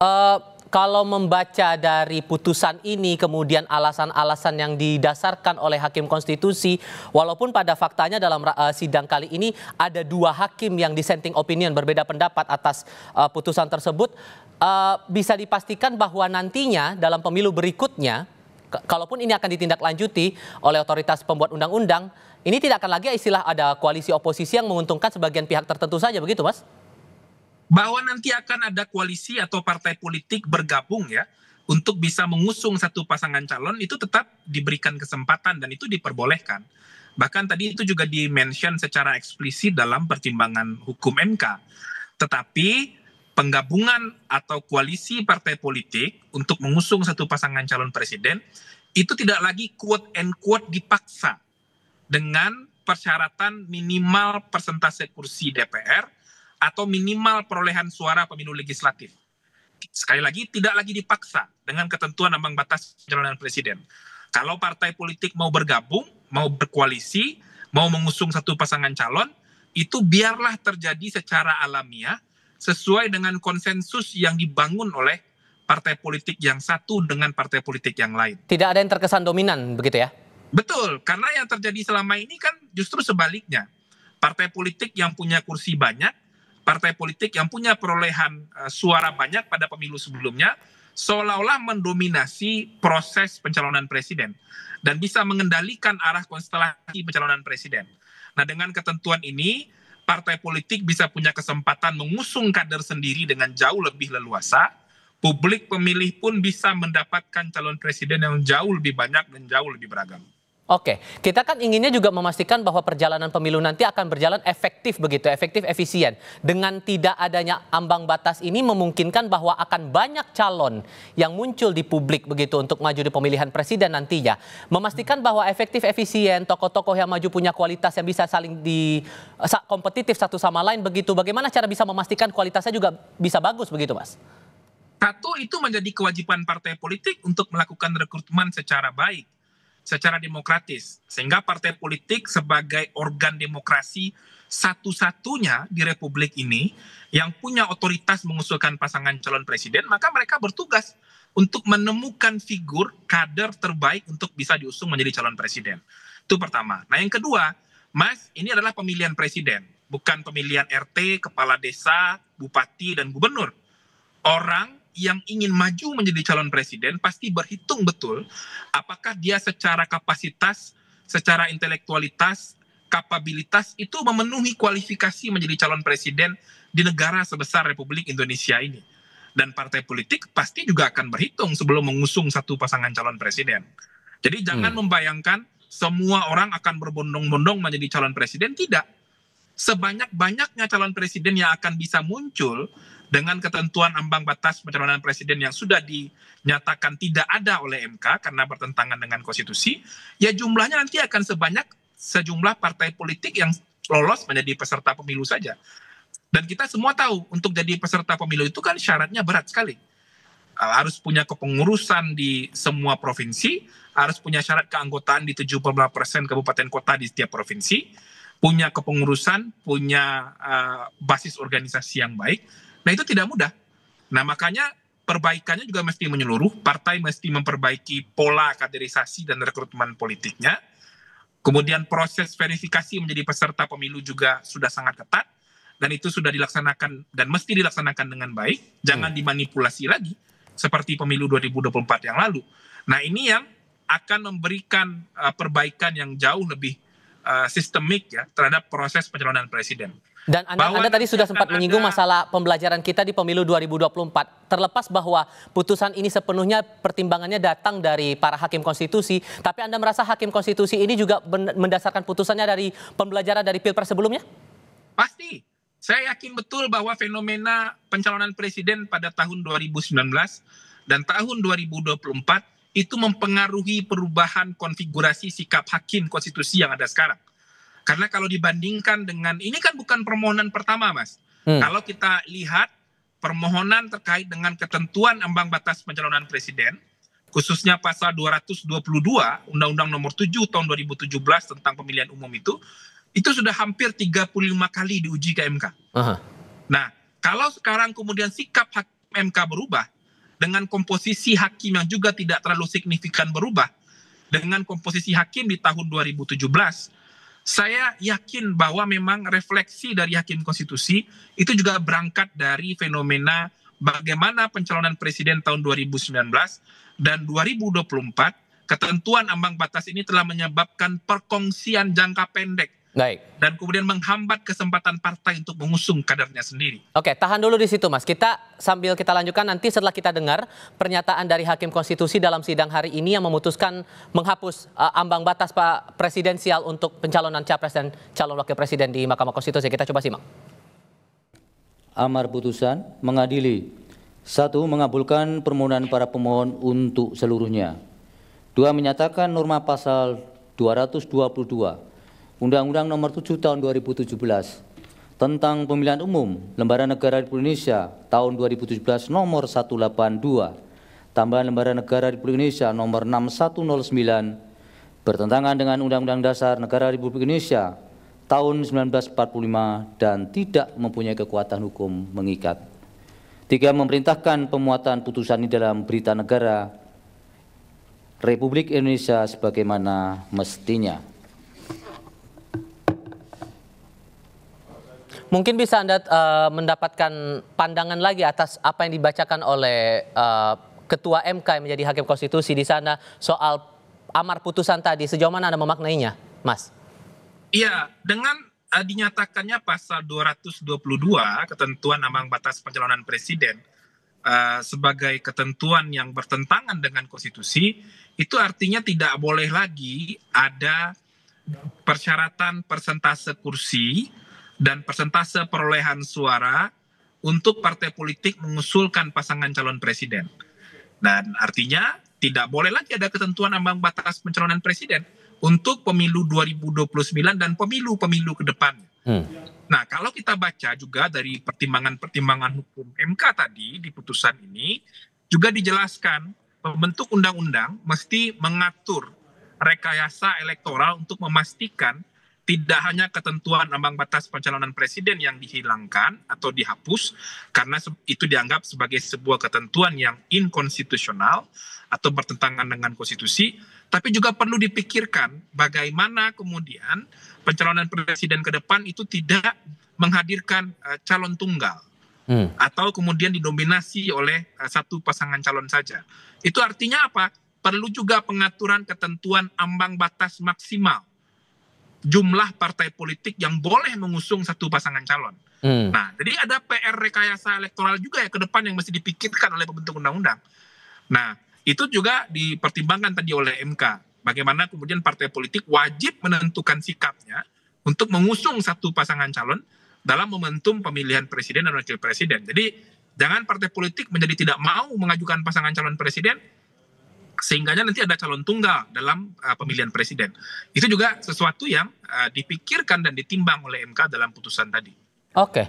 Eh, Kalau membaca dari putusan ini, kemudian alasan-alasan yang didasarkan oleh Hakim Konstitusi, walaupun pada faktanya dalam sidang kali ini ada dua hakim yang dissenting opinion berbeda pendapat atas putusan tersebut, bisa dipastikan bahwa nantinya dalam pemilu berikutnya, kalaupun ini akan ditindaklanjuti oleh otoritas pembuat undang-undang, ini tidak akan lagi istilah ada koalisi oposisi yang menguntungkan sebagian pihak tertentu saja, begitu Mas? Bahwa nanti akan ada koalisi atau partai politik bergabung ya untuk bisa mengusung satu pasangan calon itu tetap diberikan kesempatan dan itu diperbolehkan. Bahkan tadi itu juga di-mention secara eksplisit dalam pertimbangan hukum MK. Tetapi penggabungan atau koalisi partai politik untuk mengusung satu pasangan calon presiden itu tidak lagi quote and quote dipaksa dengan persyaratan minimal persentase kursi DPR atau minimal perolehan suara pemilu legislatif. Sekali lagi, tidak lagi dipaksa dengan ketentuan ambang batas pencalonan presiden. Kalau partai politik mau bergabung, mau berkoalisi, mau mengusung satu pasangan calon, itu biarlah terjadi secara alamiah, sesuai dengan konsensus yang dibangun oleh partai politik yang satu dengan partai politik yang lain. Tidak ada yang terkesan dominan, begitu ya? Betul, karena yang terjadi selama ini kan justru sebaliknya. Partai politik yang punya kursi banyak, partai politik yang punya perolehan suara banyak pada pemilu sebelumnya, seolah-olah mendominasi proses pencalonan presiden dan bisa mengendalikan arah konstelasi pencalonan presiden. Nah, dengan ketentuan ini, partai politik bisa punya kesempatan mengusung kader sendiri dengan jauh lebih leluasa. Publik pemilih pun bisa mendapatkan calon presiden yang jauh lebih banyak dan jauh lebih beragam. Oke, kita kan inginnya juga memastikan bahwa perjalanan pemilu nanti akan berjalan efektif begitu, efektif, efisien. Dengan tidak adanya ambang batas ini memungkinkan bahwa akan banyak calon yang muncul di publik begitu untuk maju di pemilihan presiden nantinya. Memastikan bahwa efektif, efisien, tokoh-tokoh yang maju punya kualitas yang bisa saling kompetitif satu sama lain begitu. Bagaimana cara bisa memastikan kualitasnya juga bisa bagus begitu, Mas? Satu, itu menjadi kewajiban partai politik untuk melakukan rekrutmen secara baik, secara demokratis, sehingga partai politik sebagai organ demokrasi satu-satunya di republik ini yang punya otoritas mengusulkan pasangan calon presiden, maka mereka bertugas untuk menemukan figur kader terbaik untuk bisa diusung menjadi calon presiden. Itu pertama. Nah, yang kedua, Mas, ini adalah pemilihan presiden, bukan pemilihan RT, kepala desa, bupati, dan gubernur. Orang yang ingin maju menjadi calon presiden pasti berhitung betul apakah dia secara kapasitas, secara intelektualitas, kapabilitas itu memenuhi kualifikasi menjadi calon presiden di negara sebesar Republik Indonesia ini. Dan partai politik pasti juga akan berhitung sebelum mengusung satu pasangan calon presiden. Jadi jangan membayangkan semua orang akan berbondong-bondong menjadi calon presiden, tidak. Sebanyak-banyaknya calon presiden yang akan bisa muncul dengan ketentuan ambang batas pencalonan presiden yang sudah dinyatakan tidak ada oleh MK karena bertentangan dengan konstitusi, ya jumlahnya nanti akan sebanyak sejumlah partai politik yang lolos menjadi peserta pemilu saja. Dan kita semua tahu untuk jadi peserta pemilu itu kan syaratnya berat sekali. Harus punya kepengurusan di semua provinsi, harus punya syarat keanggotaan di 75% kabupaten kota di setiap provinsi, punya kepengurusan, punya basis organisasi yang baik. Nah, itu tidak mudah. Nah, makanya perbaikannya juga mesti menyeluruh. Partai mesti memperbaiki pola kaderisasi dan rekrutmen politiknya. Kemudian proses verifikasi menjadi peserta pemilu juga sudah sangat ketat. Dan itu sudah dilaksanakan dan mesti dilaksanakan dengan baik. Jangan dimanipulasi lagi seperti pemilu 2024 yang lalu. Nah, ini yang akan memberikan perbaikan yang jauh lebih sistemik ya terhadap proses pencalonan presiden. Dan Anda tadi sudah sempat menyinggung masalah pembelajaran kita di pemilu 2024. Terlepas bahwa putusan ini sepenuhnya pertimbangannya datang dari para hakim konstitusi, tapi Anda merasa hakim konstitusi ini juga mendasarkan putusannya dari pembelajaran dari Pilpres sebelumnya? Pasti. Saya yakin betul bahwa fenomena pencalonan presiden pada tahun 2019 dan tahun 2024 itu mempengaruhi perubahan konfigurasi sikap hakim konstitusi yang ada sekarang. Karena kalau dibandingkan dengan, ini kan bukan permohonan pertama, Mas. Kalau kita lihat permohonan terkait dengan ketentuan ambang batas pencalonan presiden, khususnya pasal 222 Undang-Undang Nomor 7 Tahun 2017 tentang pemilihan umum itu sudah hampir 35 kali diuji ke MK. Nah, kalau sekarang kemudian sikap hakim MK berubah, dengan komposisi hakim yang juga tidak terlalu signifikan berubah, dengan komposisi hakim di tahun 2017, saya yakin bahwa memang refleksi dari hakim konstitusi itu juga berangkat dari fenomena bagaimana pencalonan presiden tahun 2019 dan 2024, ketentuan ambang batas ini telah menyebabkan perkongsian jangka pendek Baik. dan kemudian menghambat kesempatan partai untuk mengusung kadernya sendiri. Oke, tahan dulu di situ, Mas. Sambil kita lanjutkan nanti setelah kita dengar pernyataan dari Hakim Konstitusi dalam sidang hari ini yang memutuskan menghapus ambang batas Pak presidensial untuk pencalonan capres dan calon wakil presiden di Mahkamah Konstitusi. Kita coba simak. Amar putusan mengadili: 1. Mengabulkan permohonan para pemohon untuk seluruhnya. 2. Menyatakan norma pasal 222 Undang-Undang Nomor 7 Tahun 2017 tentang Pemilihan Umum Lembaran Negara Republik Indonesia Tahun 2017 Nomor 182 tambahan Lembaran Negara Republik Indonesia Nomor 6109 bertentangan dengan Undang-Undang Dasar Negara Republik Indonesia Tahun 1945 dan tidak mempunyai kekuatan hukum mengikat. 3. Memerintahkan pemuatan putusan ini dalam Berita Negara Republik Indonesia sebagaimana mestinya. Mungkin bisa Anda mendapatkan pandangan lagi atas apa yang dibacakan oleh Ketua MK yang menjadi Hakim Konstitusi di sana soal amar putusan tadi. Sejauh mana Anda memaknainya, Mas? Iya, dengan dinyatakannya pasal 222 ketentuan ambang batas pencalonan presiden sebagai ketentuan yang bertentangan dengan konstitusi, itu artinya tidak boleh lagi ada persyaratan persentase kursi dan persentase perolehan suara untuk partai politik mengusulkan pasangan calon presiden. Dan artinya tidak boleh lagi ada ketentuan ambang batas pencalonan presiden untuk pemilu 2029 dan pemilu-pemilu ke depannya. Nah, kalau kita baca juga dari pertimbangan-pertimbangan hukum MK tadi di putusan ini, juga dijelaskan pembentuk undang-undang mesti mengatur rekayasa elektoral untuk memastikan tidak hanya ketentuan ambang batas pencalonan presiden yang dihilangkan atau dihapus karena itu dianggap sebagai sebuah ketentuan yang inkonstitusional atau bertentangan dengan konstitusi, tapi juga perlu dipikirkan bagaimana kemudian pencalonan presiden ke depan itu tidak menghadirkan calon tunggal atau kemudian didominasi oleh satu pasangan calon saja. Itu artinya apa? Perlu juga pengaturan ketentuan ambang batas maksimal jumlah partai politik yang boleh mengusung satu pasangan calon. Nah, jadi ada PR rekayasa elektoral juga ya ke depan yang mesti dipikirkan oleh pembentuk undang-undang. Nah, itu juga dipertimbangkan tadi oleh MK. Bagaimana kemudian partai politik wajib menentukan sikapnya untuk mengusung satu pasangan calon dalam momentum pemilihan presiden dan wakil presiden. Jadi, jangan partai politik menjadi tidak mau mengajukan pasangan calon presiden, sehingga nanti ada calon tunggal dalam pemilihan presiden. Itu juga sesuatu yang dipikirkan dan ditimbang oleh MK dalam putusan tadi. Oke.